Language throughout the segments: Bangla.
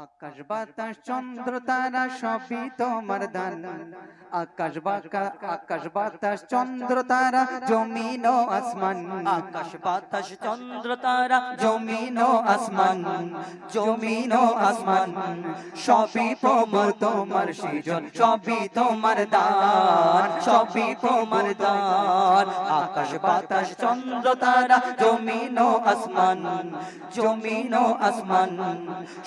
আকাশ বাতাস চন্দ্র তারা সবই তোমার দান। আকাশ বাতাস চন্দ্র তারা জমিন ও আসমান। আকাশ বাতাস চন্দ্র তারা জমিন ও আসমান, জমিন ও আসমান সবই প্রভু তোমার সৃজন, সবই তোমার দান, সবই তোমার দান। আকাশ বাতাস চন্দ্র তারা জমিন ও আসমান, জমিন ও আসমান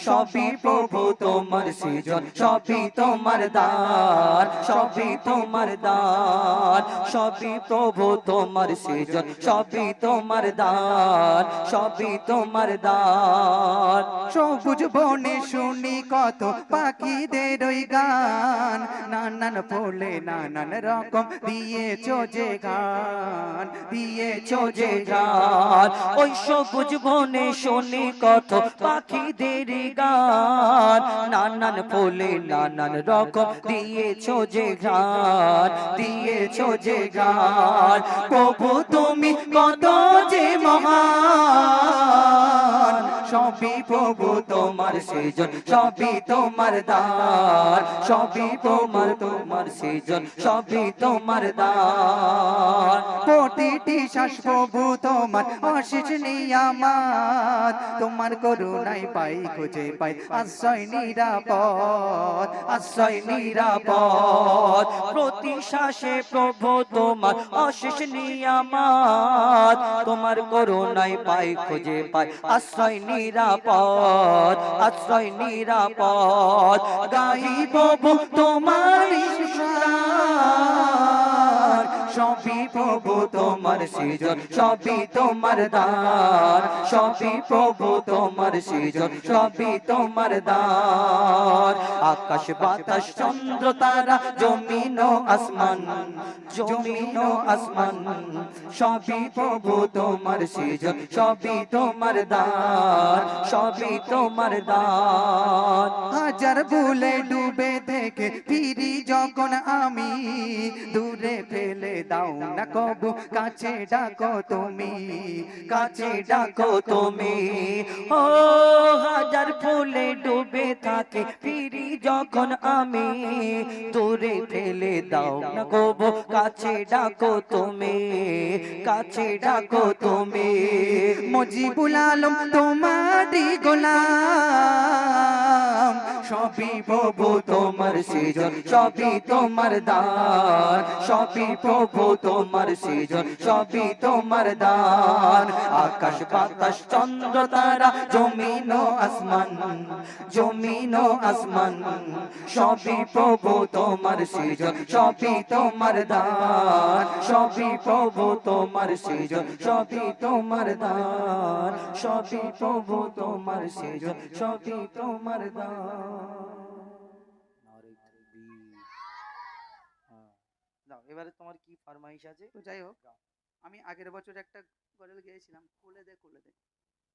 সবই প্রভু তোমার সৃজন, সবই তোমার দান, সবই তোমার দান, সবই প্রভু তোমার সৃজন, সবই তোমার দান, সবই তোমার দান। সবুজ বনে শুনি কত পাখিদের ওই গান, নানান ফুলে নানান রকম দিয়েছো যে গান, দিয়েছো যে গান, ওই সবুজ বনে শুনি কত পাখিদের গান, নানান ফুলে নানান রকম দিয়েছো যে গান, দিয়েছো যে গান। প্রভু তুমি কত যে মহান, সবই প্রভু তোমার সৃজন, সবই তোমার দান, সবই তোমার সৃজন, সবই তোমার দান। প্রতিটি শ্বাস প্রভু তোমার অশেষ নিয়ামত, তোমার করুণায় পাই খুঁজে পাই আশ্রয় নিরাপদ, আশ্রয় নিরাপদ। প্রতি শ্বাসে প্রভু তোমার অশেষ নিয়ামত, তোমার করুণায় পাই খুঁজে পাই আশ্রয় নিরাপদ, আশ্রয় নিরাপদ। গাইব তোমার সুরার, সবই প্রভু তোমার সৃজন, সবই তোমার দান, সবই প্রভু তোমার সৃজন, সবই তোমার দান। আকাশ বাতাস চন্দ্র তারা জমিন ও আসমান, জমিন ও আসমান সবই প্রভু তোমার সৃজন, সবই তোমার দান, সবই তোমার দান। হাজার ভুলে ডুবে থেকে ফিরি যখন আমি, দূরে ফেলে দাও না কবু কাছে ডাকো তুমি, কাছে ডাকো তুমি। ও হাজার ফুলে ডুবে থাকে ফিরি যখন আমি, দূরে ফেলে দাও না কবু কাছে ডাকো তুমি, কাছে ডাকো তুমি। মুজিবুল আলম তোমারই গোলাম, সবই প্রভু তোমার সৃজন, সবই তোমার দান, সবই প্রভু তোমার সৃজন, সবই তোমার দান। আকাশ বাতাস চন্দ্র তারা জমিন ও আসমান, জমিন ও আসমান সবই প্রভু তোমার সৃজন, সবই তোমার দান, সবই প্রভু তোমার সৃজন, সবই তোমার দান, সবই প্রভু তোমার সৃজন, সবই তোমার দান। এবারে তোমার কি ফরমাইশ আছে? তো যাই হোক, আমি আগের বছর একটা গজল গেয়েছিলাম, খুলে দে খুলে দে।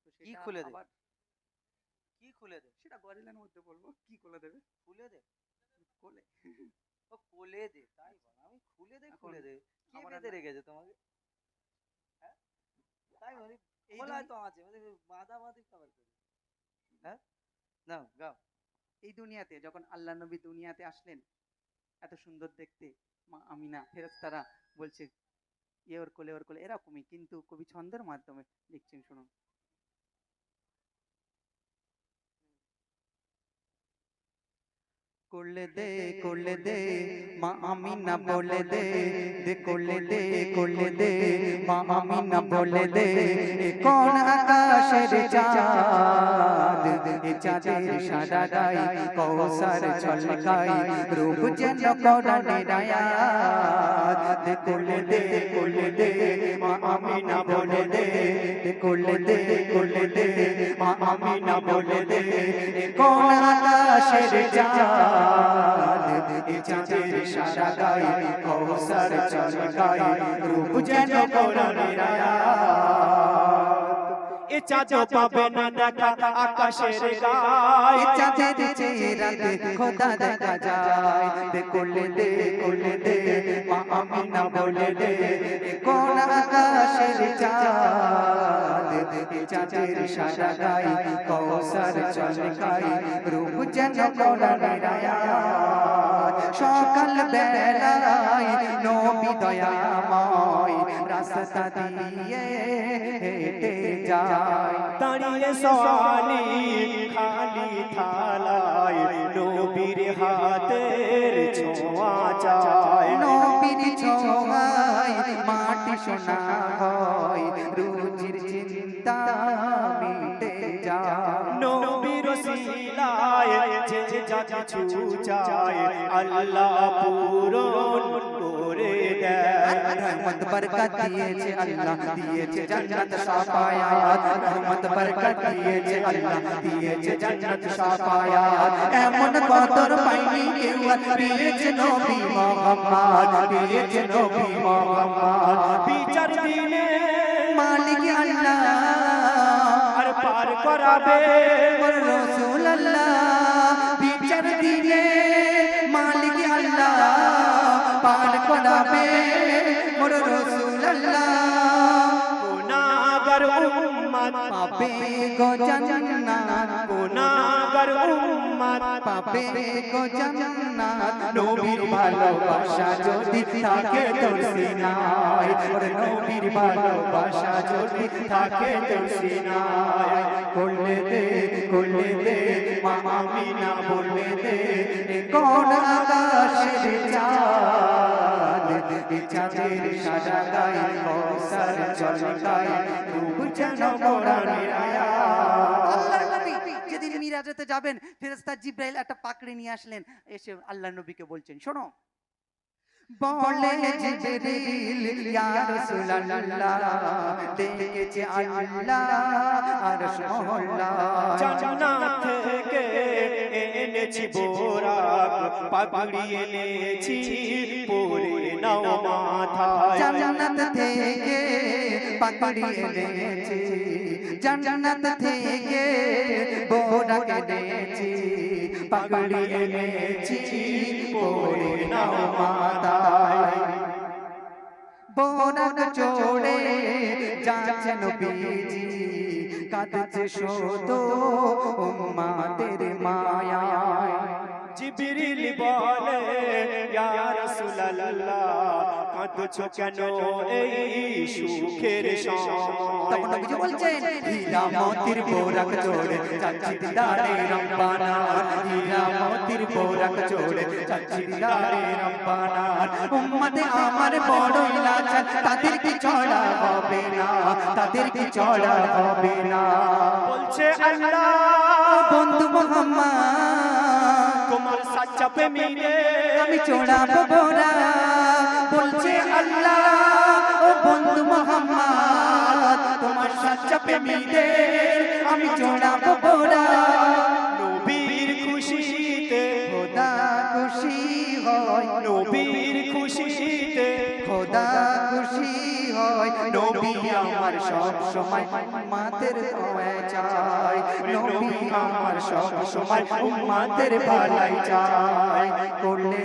তো কি সেটা খুলে দে? আবার কি খুলে দে? সেটা গজলের মধ্যে বলবো, কি খুলে দেবে? খুলে দে? খুলে ও কোলে দে, তাই বল। আমি খুলে দে, এখন খুলে দে। কে আমার বেঁধে রেখেছে তোমাকে? হ্যাঁ? তাই বলি, এই খোলা তো আছে, বাঁধা বাঁধি খাবার করে। হ্যাঁ? নাও গাও। এই দুনিয়াতে যখন আল্লাহ নবী দুনিয়াতে আসলেন, এত সুন্দর দেখতে, মা আমিনা ফেরেশতারা বলছে ইয়ে ওর কোলে এরকমই, কিন্তু কবি ছন্দের মাধ্যমে লিখছেন, শুনুন। করলে দে মা আমিনা বলে দে, দে করলে দে মা আমিনা বলে দে, এ কোন আকাশের চাঁদ, এ চাঁদের সাদা গাই কৌসার ঝলকাই, রূপ যেন কোরআনের আয়াত, দে করলে দে মা আমিনা বলে দে, দে করলে দে মা আমিনা বলে দে, এ কোন আকাশের চাঁদ, এ চাঁদের সাদা গাই কৌসার ঝলকাই, রূপ যেন কোরআনের আয়াত। এ চাঁদ পাবে না দেখা আকাশের গায়, চাঁদের চেহারা রাতে খোদা দেখা যায় দে কোলে দে মা আমিনা বলে দে কোন আকাশের চাঁদ এ চাঁদের সাদা গায়ে কৌসার চমকায় রূপ যেন কোরআনের আয়াত সকাল বেলায় নবী দয়াময় রাস্তা দিয়ে হেঁটে যায় দাঁড়িয়ে সোয়ালি খালি থালায় নবীর হাতের ছোঁয়া চায় নবীর ছোঁয়ায় মাটি সোনা হয় রুজির চিন্তা মিটে যায় নবীর সিলায় যে যা কিছু চায় আল্লাহ পূরণ করে দেয় রহমত বরকত দিয়েছে আল্লাহ দিয়েছে জান্নাত শাফায়াত রহমত বরকত দিয়েছে আল্লাহ দিয়েছে জান্নাত শাফায়াত এমন কদর পাইনি কেউ আর পেয়েছে নবী মুহাম্মদ পেয়েছে নবী মুহাম্মদ বিচার দিনে মালিক আল্লাহ আর পার করাবে রাসূল আল্লাহ বিচার দিনে মালিক আল্লাহ পার করাবে মোর রাসূল আল্লাহ গুনাহগার উম্মত পাবে গো জান্নাত গুনাহগার উম্মত পাবে গো জান্নাত নবীর ভালোবাসা যদি থাকে তোর সিনায় ওরে নবীর ভালোবাসা যদি থাকে তোর সিনায় করলে দে মা আমিনা বলে দে এ কোন আকাশের চাঁদ এ চাঁদের সাদা গায়ে কৌসার চমকায় রূপ যেন কোরআনের আয়াত আল্লাহর নবী যেদিন মিরাজেতে যাবেন ফেরেশতা জিবরাইল একটা পাকড়ি নিয়ে আসলেন এসে আল্লাহর নবীকে বলছেন শোনো বলে জিবরিল ইয়া রাসূলুল্লাহ ডেকেছে আল্লাহ আরশ মহল্লা জান্নাত থেকে এনেছি বোরাক পাগড়ি এনেছি পরে নাও মাথায় জান্নাত থেকে পাকড়ি এনেছি জান্নাত থেকে বোরাক এনেছি পাকড়ি এনেছি পরে নাও মাথায় বোরাক চড়ে যাচ্ছে নবীজি কাঁদছে শোধো উম্মতের মায়ায় জিবরিল বলে ইয়া রাসূলুল্লাহ কাঁদছো কেন এই সুখের সময় তখন নবীজি বলছেন হীরা মোতির বোরাক চড়ে যাচ্ছি দিদারে রব্বানা হীরা মোতির বোরাক চড়ে যাচ্ছি দিদারে রব্বানা উম্মতে আমার বড়ই লাচার তাদের কি চড়া হবে না তাদের কি চড়া হবে না বলছে আল্লাহ বন্ধু মুহাম্মদ তোমার সাচ্চা প্রেমীরে আমি চড়াবো বোরা বলছে আল্লাহ ও বন্ধু মুহাম্মদ তোমার সাচ্চা প্রেমীদের আমি চড়াবো বোরা নবীর খুশিতে খোদা খুশি হয় নবীর খুশিতে খোদা খুশি হয় নবী আমার সব সময় উম্মতের দোয়া চায় নবী আমার সব সময় উম্মতের ভালাই চায় করলে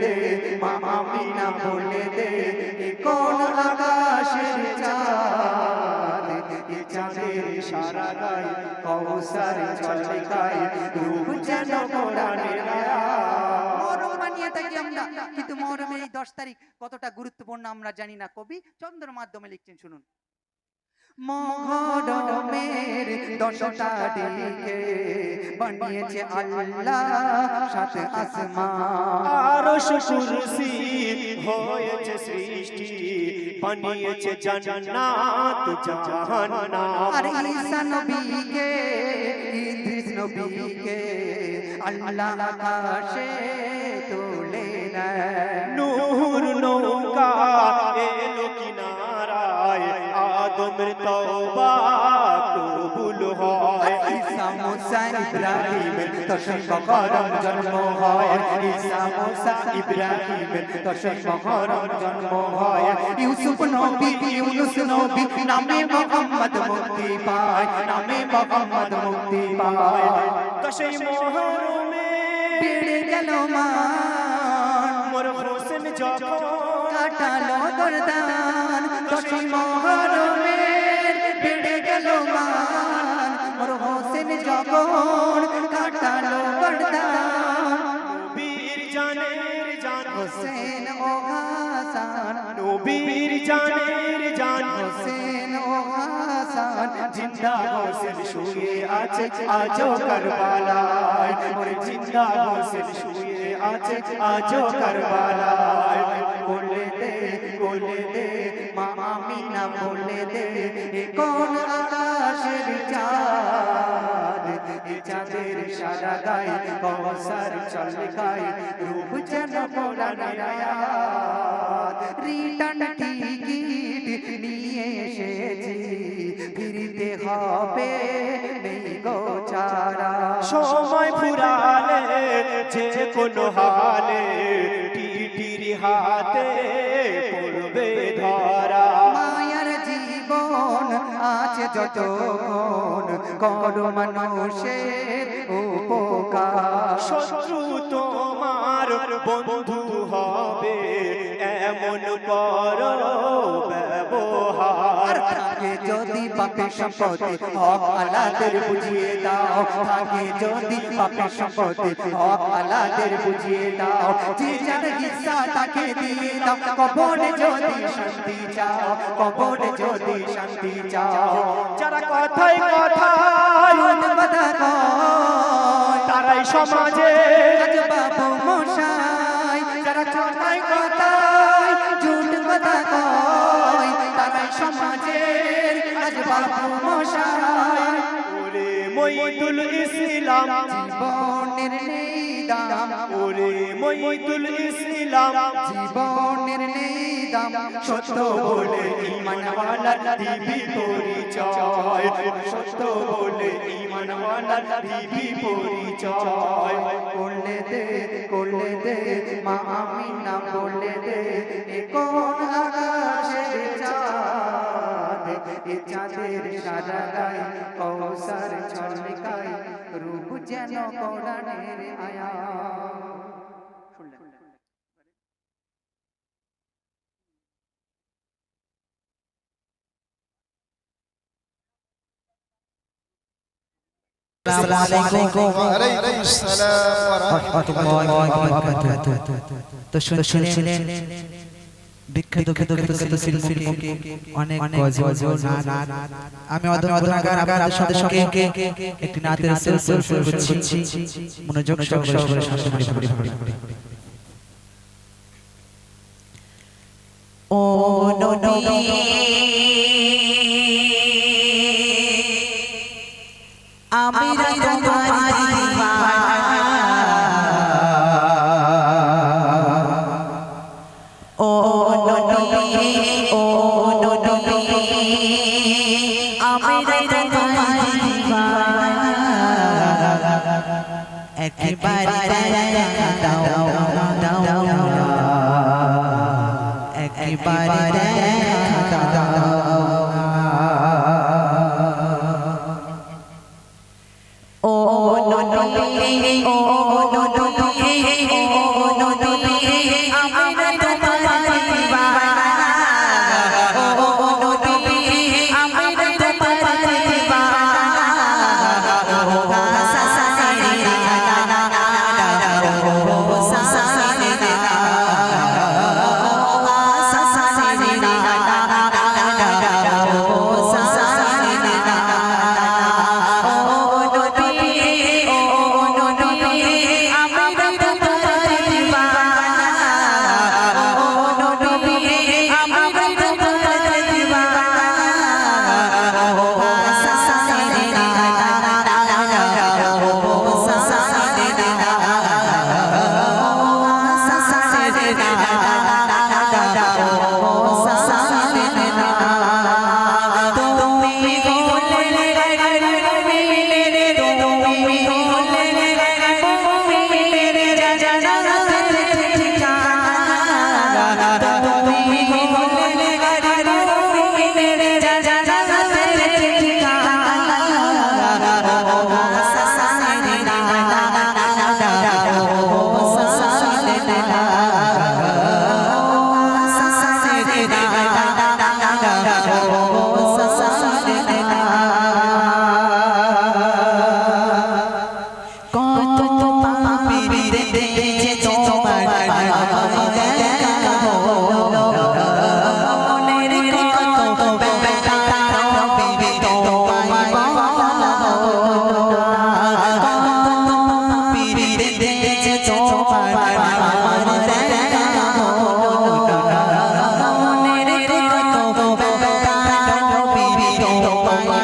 দে মা আমিনা বলে দে এ কোন আকাশের চাঁদ এ চাঁদের সারা গায়ে কৌসার ঝলকায় রূপ যেন কোরআনের আয়াত মহরম মানিয়ে থাকি আমরা কিন্তু মহরমের এই 10 তারিখ কতটা গুরুত্বপূর্ণ আমরা জানি না কবি চন্দ্রের মাধ্যমে লিখছেন শুনুন মহরমের 10টা দিকে বানিয়েছে আল্লাহ সাত আসমান আরশ কুরসি হয়েছে সৃষ্টি বানিয়েছে জান্নাত জাহান্নাম আর ঈসা নবীকে ইদ্রিস নবীকে আল্লাহ আকাশে তোলে নেয় নূর নৌকা এলো কিনারায় আদমের তওবা কবুল হয় ঈসা মুসা ইব্রাহিমের দশম মহরম জন্ম হয় ঈসা মুসা ইব্রাহিমের দশম মহরম জন্ম হয় ইউসুফ নবী ইউনুস নবী নামে মুহাম্মদ মুক্তি পায় নামে মুহাম্মদ মুক্তি পায় দশই মুহররম গেল মান মোর হোসেন যখন কাটালো গর্দান দশই মহরমের বেড়ে গেল মান মোর হোসেন যখন কাটালো গর্দান নবীর জানের জান হোসেন ও হাসান নবীর জানের জান হোসেন ও হাসান জিন্দা হোসেন শুয়ে আছে আজও কারবালায় ওরে জিন্দা হোসেন শুয়ে আছে আজও কারবালায় বলে দে মা আমিনা বলে দে এ কোন আকাশের চাঁদ এ চাঁদের সারা গায়ে কওসার চলকায় রূপ যেন কোরআনের আয়াত রিটার্ন টিকিট নিয়ে এসেছি ফিরতে হবে নেই গো চারা সময় ফুরালে যে কোনো হালে টিটির হাতে পড়বে ধরা মায়ার জীবন আছে যতক্ষণ করো মানুষের উপকার শত্রু তোমার বন্ধু হবে এমন করো ব্যবহার থাকে যদি পাপের সম্পত্তি হক আলাদের বুঝিয়ে দাও থাকে যদি পাপের সম্পত্তি হক আলাদের বুঝিয়ে দাও যে যার হিস্সা তাকে দিয়ে দাও কবরে যদি শান্তি চাও কবরে যদি শান্তি চাও যারা কথায় কথায় কথা কয় তারাই সমাজে আজ বাবু মশাই যারা কথায় কথায় ঝুট কথা কয় তারাই সমাজের আজ বাবু মশাই ওরে মইদুল ইসলাম জীবনের নেই দাম ওরে মইদুল ইসলাম জীবনের নেই দাম সত্য বলে ঈমানওয়ালা দিবি পরিচয় সত্য বলে ঈমানওয়ালা দিবি পরিচয় করলে দে মা আমিনা বলে দে এ কোন আকাশের চাঁদ এ চাঁদের সারা গায়ে কওসার ছলকায় রূপ যেন কোরআনের আয়াত শুনলেন তো শুনছিলেন বিখ্যাত অনেক আমি আপনাদের সাথে একটি নাতের সুর করছি মনোযোগ সহকারে ও নবী আমি তোমার দিওয়ানা ও নবী আমি তোমার দিওয়ানা একবার দেখা দাও একবার দেখা দাও ও নবী ও নবী ও নবী আমি তোমার দিওয়ানা ও নবী আমি তোমার দিওয়ানা ও সাসারে না ও সাসারে না ও সাসারে না ও সাসারে না ও নবী দিয়েছে তোমার দেখা হলো মনের কত ব্যথা নবী তোমায় পীর দিয়েছে তোমার দেখা হলো মনের কত ব্যথা নবী তোমায়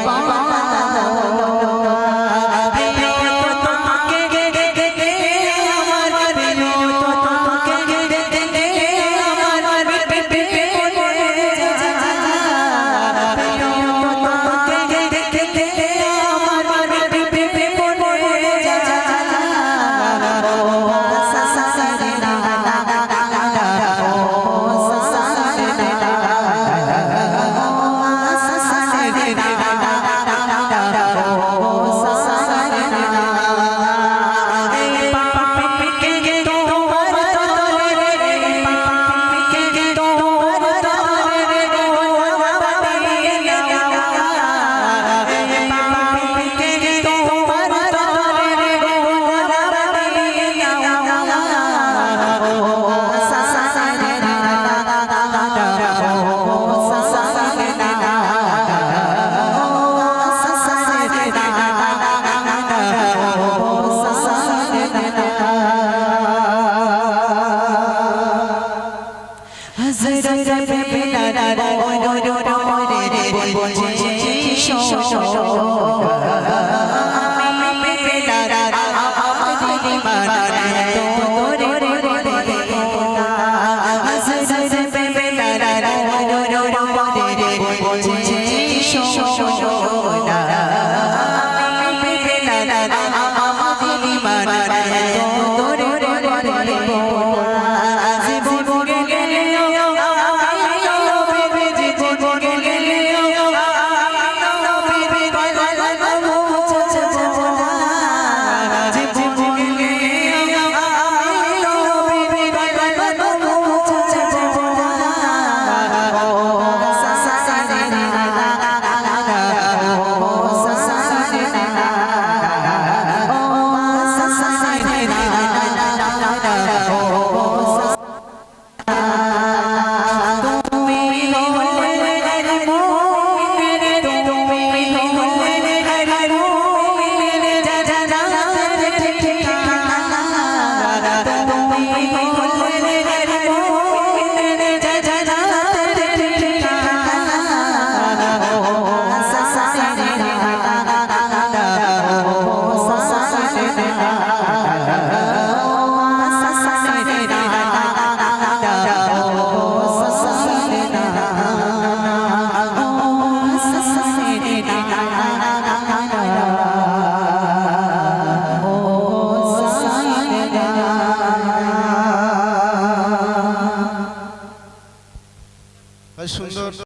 সুন্দর